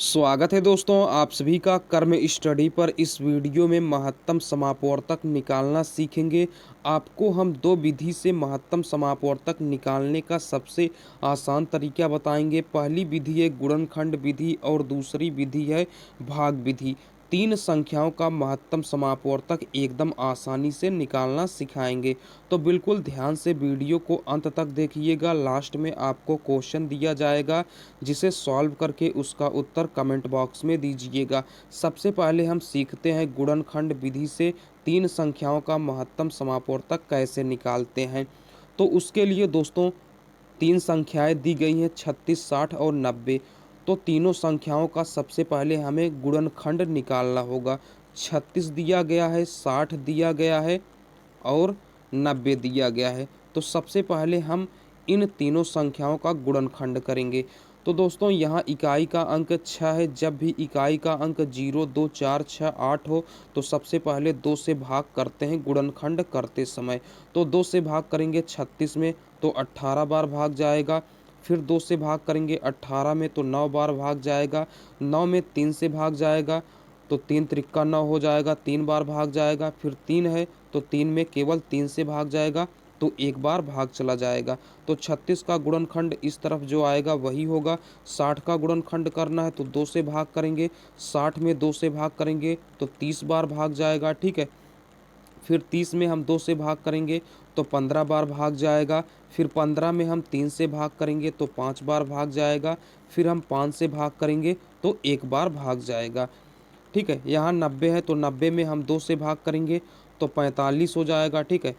स्वागत है दोस्तों आप सभी का कर्म स्टडी पर। इस वीडियो में महत्तम समापवर्तक निकालना सीखेंगे। आपको हम दो विधि से महत्तम समापवर्तक निकालने का सबसे आसान तरीका बताएंगे। पहली विधि है गुणनखंड विधि और दूसरी विधि है भाग विधि। तीन संख्याओं का महत्तम समापवर्तक एकदम आसानी से निकालना सिखाएंगे, तो बिल्कुल ध्यान से वीडियो को अंत तक देखिएगा। लास्ट में आपको क्वेश्चन दिया जाएगा जिसे सॉल्व करके उसका उत्तर कमेंट बॉक्स में दीजिएगा। सबसे पहले हम सीखते हैं गुणनखंड विधि से तीन संख्याओं का महत्तम समापवर्तक कैसे निकालते हैं। तो उसके लिए दोस्तों तीन संख्याएं दी गई हैं 36, 60 और 90। तो तीनों संख्याओं का सबसे पहले हमें गुणनखंड निकालना होगा। 36 दिया गया है, 60 दिया गया है और 90 दिया गया है। तो सबसे पहले हम इन तीनों संख्याओं का गुणनखंड करेंगे। तो दोस्तों यहाँ इकाई का अंक 6 है। जब भी इकाई का अंक 0, 2, 4, 6, 8 हो तो सबसे पहले 2 से भाग करते हैं गुणनखंड करते समय। तो 2 से भाग करेंगे 36 में तो 18 बार भाग जाएगा। फिर 2 से भाग करेंगे 18 में तो 9 बार भाग जाएगा। 9 में 3 से भाग जाएगा तो 3 त्रिक्का 9 हो जाएगा, 3 बार भाग जाएगा। फिर 3 है तो 3 में केवल 3 से भाग जाएगा तो एक बार भाग चला जाएगा। तो 36 का गुणनखंड इस तरफ जो आएगा वही होगा। 60 का गुणनखंड करना है तो 2 से भाग करेंगे, 60 में 2 से भाग करेंगे तो 30 बार भाग जाएगा, ठीक है। फिर 30 में हम 2 से भाग करेंगे तो 15 बार भाग जाएगा। फिर 15 में हम 3 से भाग करेंगे तो 5 बार भाग जाएगा। फिर हम 5 से भाग करेंगे तो एक बार भाग जाएगा, ठीक है। यहाँ 90 है तो 90 में हम 2 से भाग करेंगे तो 45 हो जाएगा, ठीक है।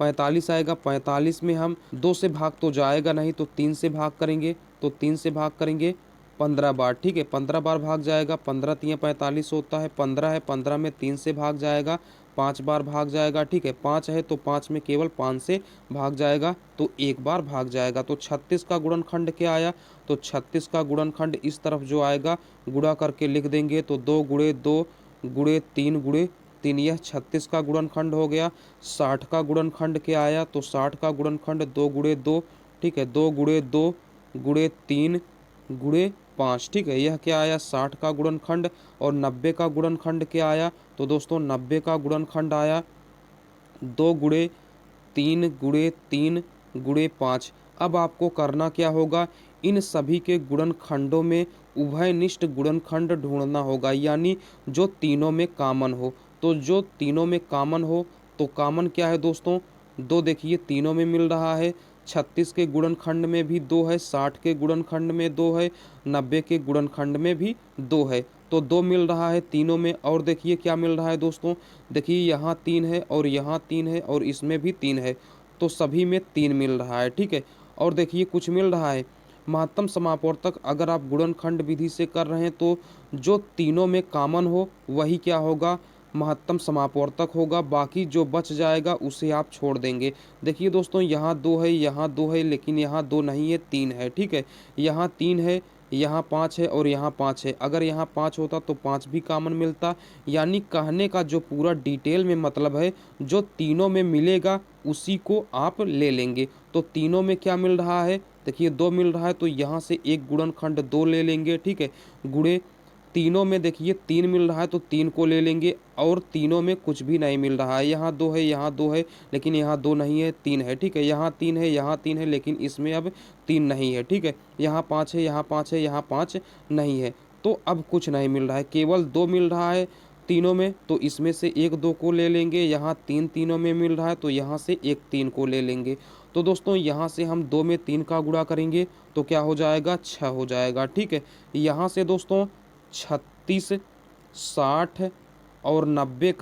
45 आएगा। 45 में हम 2 से भाग तो जाएगा नहीं तो 3 से भाग करेंगे तो 3 से भाग करेंगे 15 बार, ठीक है। 15 बार भाग जाएगा। 15 तियाँ 45 होता है। 15 है, 15 में 3 से भाग जाएगा, 5 बार भाग जाएगा, ठीक है। 5 है तो 5 में केवल 5 से भाग जाएगा तो एक बार भाग जाएगा। तो 36 का गुणनखंड क्या आया? तो 36 का गुणनखंड इस तरफ जो आएगा गुणा करके लिख देंगे तो 2 गुणे 2 गुणे 3 गुणे 3, यह 36 का गुणनखंड हो गया। 60 का गुणनखंड क्या आया? तो 60 का गुणनखंड 2 गुणे 2, ठीक है। 2 गुणे 2 गुणे 3 गुणे 5, ठीक है। यह क्या आया? 60 का गुणनखंड। और 90 का गुणनखंड क्या आया? तो दोस्तों 90 का गुणनखंड आया 2 गुणे 3 गुणे 3 गुणे 5। अब आपको करना क्या होगा? इन सभी के गुणनखंडों में उभयनिष्ठ गुणनखंड ढूंढना होगा, यानी जो तीनों में कॉमन हो। तो जो तीनों में कॉमन हो तो कॉमन क्या है दोस्तों? 2 देखिए तीनों में मिल रहा है। 36 के गुणनखंड में भी 2 है, 60 के गुणनखंड में 2 है, 90 के गुणनखंड में भी 2 है। तो 2 मिल रहा है तीनों में। और देखिए क्या मिल रहा है दोस्तों? देखिए यहाँ 3 है और यहाँ 3 है और इसमें भी 3 है। तो सभी में 3 मिल रहा है, ठीक है। और देखिए कुछ मिल रहा है महत्तम समापवर्तक। अगर आप गुणनखंड विधि से कर रहे हैं तो जो तीनों में कॉमन हो वही क्या होगा? महत्तम समापवर्तक होगा। बाकी जो बच जाएगा उसे आप छोड़ देंगे। देखिए दोस्तों यहाँ 2 है, यहाँ 2 है, लेकिन यहाँ 2 नहीं है, 3 है, ठीक है। यहाँ 3 है, यहाँ 5 है और यहाँ 5 है। अगर यहाँ 5 होता तो 5 भी कॉमन मिलता। यानी कहने का जो पूरा डिटेल में मतलब है, जो तीनों में मिलेगा उसी को आप ले लेंगे। तो तीनों में क्या मिल रहा है? देखिए 2 मिल रहा है तो यहाँ से एक गुणनखंड 2 ले लेंगे, ठीक है। गुणे तीनों में देखिए 3 मिल रहा है तो 3 को ले लेंगे। और तीनों में कुछ भी नहीं मिल रहा है। यहाँ 2 है, यहाँ 2 है, लेकिन यहाँ 2 नहीं है, 3 है, ठीक है। यहाँ 3 है, यहाँ 3 है, लेकिन इसमें अब 3 नहीं है, ठीक है। यहाँ 5 है, यहाँ 5 है, यहाँ 5 नहीं है। तो अब कुछ नहीं मिल रहा है, केवल 2 मिल रहा है तीनों में। तो इसमें से एक 2 को ले लेंगे। यहाँ 3 तीनों में मिल रहा है तो यहाँ से एक 3 को ले लेंगे। तो दोस्तों यहाँ से हम 2 में 3 का गुणा करेंगे तो क्या हो जाएगा? 6 हो जाएगा, ठीक है। यहाँ से दोस्तों 36, 60 और 90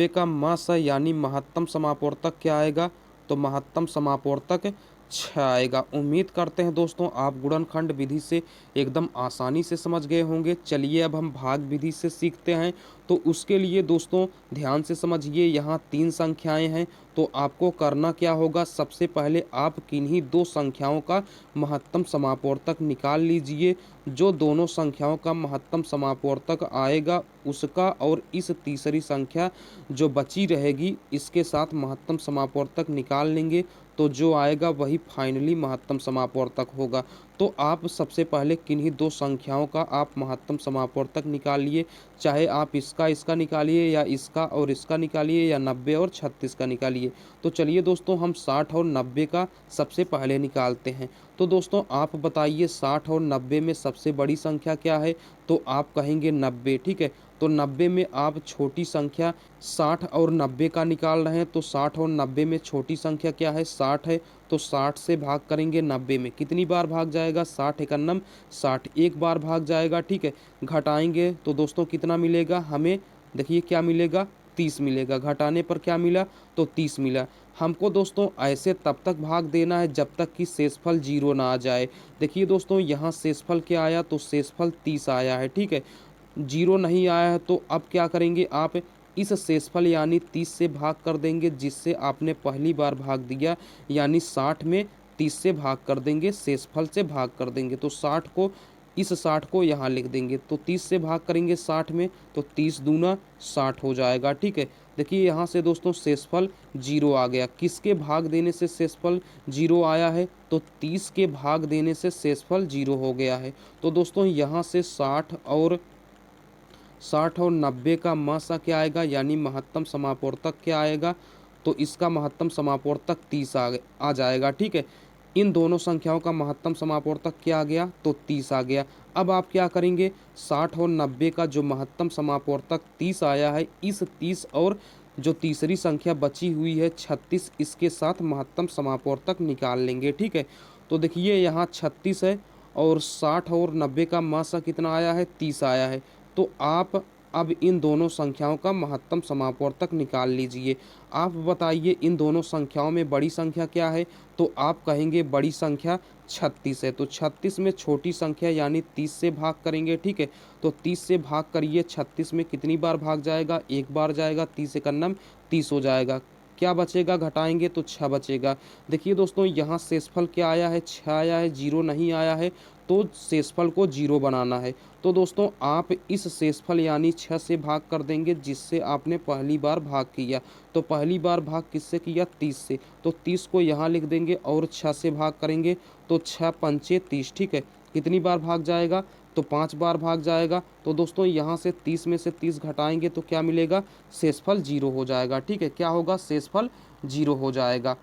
का मास यानी महत्तम समापवर्तक क्या आएगा? तो महत्तम समापवर्तक 6 आएगा। उम्मीद करते हैं दोस्तों आप गुणनखंड विधि से एकदम आसानी से समझ गए होंगे। चलिए अब हम भाग विधि से सीखते हैं। तो उसके लिए दोस्तों ध्यान से समझिए। यहाँ 3 संख्याएं हैं तो आपको करना क्या होगा? सबसे पहले आप किन्हीं 2 संख्याओं का महत्तम समापवर्तक निकाल लीजिए। जो दोनों संख्याओं का महत्तम समापवर्तक आएगा उसका और इस तीसरी संख्या जो बची रहेगी इसके साथ महत्तम समापवर्तक निकाल लेंगे। तो जो आएगा वही फाइनली महत्तम समापवर्तक होगा। तो आप सबसे पहले किन्हीं दो संख्याओं का आप महत्तम समापवर्तक निकालिए, चाहे आप इसका इसका निकालिए या इसका और इसका निकालिए या 90 और 36 का निकालिए। तो चलिए दोस्तों हम 60 और 90 का सबसे पहले निकालते हैं। तो दोस्तों आप बताइए 60 और 90 में सबसे बड़ी संख्या क्या है? तो आप कहेंगे 90, ठीक है। तो 90 में आप छोटी संख्या 60 और 90 का निकाल रहे हैं, तो 60 और 90 में छोटी संख्या क्या है? 60 है। तो 60 से भाग करेंगे 90 में, कितनी बार भाग जाएगा? 60 एकन्नम 60, एक बार भाग जाएगा, ठीक है। घटाएंगे तो दोस्तों कितना मिलेगा हमें? देखिए क्या मिलेगा? 30 मिलेगा। घटाने पर क्या मिला? तो 30 मिला। हमको दोस्तों ऐसे तब तक भाग देना है जब तक कि शेषफल 0 ना आ जाए। देखिए दोस्तों यहाँ शेषफल क्या आया? तो शेषफल 30 आया है, ठीक है। 0 नहीं आया है तो अब क्या करेंगे आप? इस शेषफल यानी 30 से भाग कर देंगे, जिससे आपने पहली बार भाग दिया, यानी 60 में 30 से भाग कर देंगे, शेषफल से भाग कर देंगे। तो 60 को यहाँ लिख देंगे। तो 30 से भाग करेंगे 60 में, तो 30 दूना 60 हो जाएगा, ठीक है। देखिए यहाँ से दोस्तों शेषफल 0 आ गया। किसके भाग देने से शेषफल 0 आया है? तो 30 के भाग देने से शेषफल 0 हो गया है। तो दोस्तों यहाँ से 60 और 90 का सा क्या आएगा, यानी महत्तम समापवर्तक क्या आएगा? तो इसका महत्तम समापवर्तक 30 आ जाएगा, ठीक है। इन दोनों संख्याओं का महत्तम समापवर्तक क्या आ गया? तो 30 आ गया। अब आप क्या करेंगे? 60 और 90 का जो महत्तम समापवर्तक 30 आया है, इस 30 और जो तीसरी संख्या बची हुई है 36, इसके साथ महत्तम समापवर्तक निकाल लेंगे, ठीक है। तो देखिए यहाँ 36 है और 60 और 90 का सा कितना आया है? 30 आया है। तो आप अब इन दोनों संख्याओं का महत्तम समापवर्तक निकाल लीजिए। आप बताइए इन दोनों संख्याओं में बड़ी संख्या क्या है? तो आप कहेंगे बड़ी संख्या 36 है। तो 36 में छोटी संख्या यानी 30 से भाग करेंगे, ठीक है। तो 30 से भाग करिए, 36 में कितनी बार भाग जाएगा? एक बार जाएगा। 30 एकन्नम 30 हो जाएगा। क्या बचेगा? घटाएंगे तो 6 बचेगा। देखिए दोस्तों यहाँ शेषफल क्या आया है? 6 आया है, 0 नहीं आया है। तो शेषफल को 0 बनाना है। तो दोस्तों आप इस शेषफल यानी 6 से भाग कर देंगे, जिससे आपने पहली बार भाग किया। तो पहली बार भाग किससे किया? 30 से। तो 30 को यहाँ लिख देंगे और 6 से भाग करेंगे, तो 6 पंचे 30, ठीक है। कितनी बार भाग जाएगा? तो 5 बार भाग जाएगा। तो दोस्तों यहाँ से 30 में से 30 घटाएंगे तो क्या मिलेगा? शेषफल 0 हो जाएगा, ठीक है। क्या होगा? शेषफल 0 हो जाएगा।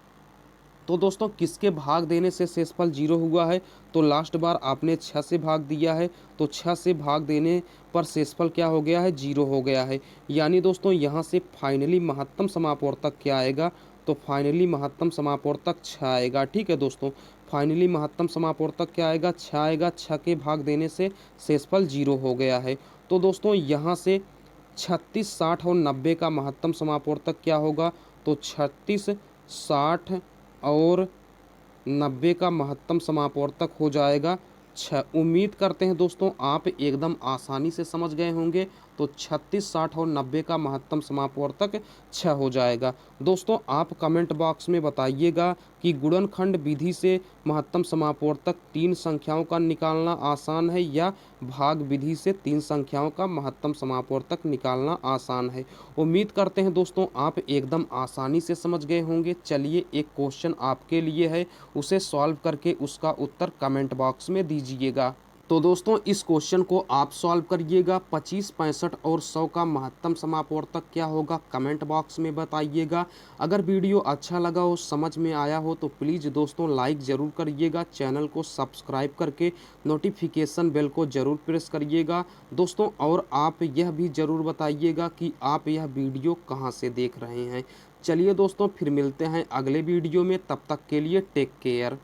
तो दोस्तों किसके भाग देने से शेषफल 0 हुआ है? तो लास्ट बार आपने 6 से भाग दिया है, तो 6 से भाग देने पर शेषफल क्या हो गया है? 0 हो गया है। यानी दोस्तों यहाँ से फाइनली महत्तम समापवर्तक क्या आएगा? तो फाइनली महत्तम समापवर्तक 6 आएगा, ठीक है दोस्तों। फाइनली महत्तम समापवर्तक क्या आएगा? 6 आएगा। 6 के भाग देने से शेषफल 0 हो गया है। तो दोस्तों यहाँ से 36, 60 और 90 का महत्तम समापवर्तक क्या होगा? तो 36, 60 और 90 का महत्तम समापवर्तक हो जाएगा 6। उम्मीद करते हैं दोस्तों आप एकदम आसानी से समझ गए होंगे। तो 36, 60 और 90 का महत्तम समापवर्तक 6 हो जाएगा। दोस्तों आप कमेंट बॉक्स में बताइएगा कि गुणनखंड विधि से महत्तम समापवर्तक 3 संख्याओं का निकालना आसान है या भाग विधि से 3 संख्याओं का महत्तम समापवर्तक निकालना आसान है। उम्मीद करते हैं दोस्तों आप एकदम आसानी से समझ गए होंगे। चलिए एक क्वेश्चन आपके लिए है, उसे सॉल्व करके उसका उत्तर कमेंट बॉक्स में दीजिएगा। तो दोस्तों इस क्वेश्चन को आप सॉल्व करिएगा। 25, 65 और 100 का महत्तम समापवर्तक क्या होगा? कमेंट बॉक्स में बताइएगा। अगर वीडियो अच्छा लगा हो, समझ में आया हो, तो प्लीज़ दोस्तों लाइक ज़रूर करिएगा। चैनल को सब्सक्राइब करके नोटिफिकेशन बेल को ज़रूर प्रेस करिएगा दोस्तों। और आप यह भी ज़रूर बताइएगा कि आप यह वीडियो कहाँ से देख रहे हैं। चलिए दोस्तों फिर मिलते हैं अगले वीडियो में, तब तक के लिए टेक केयर।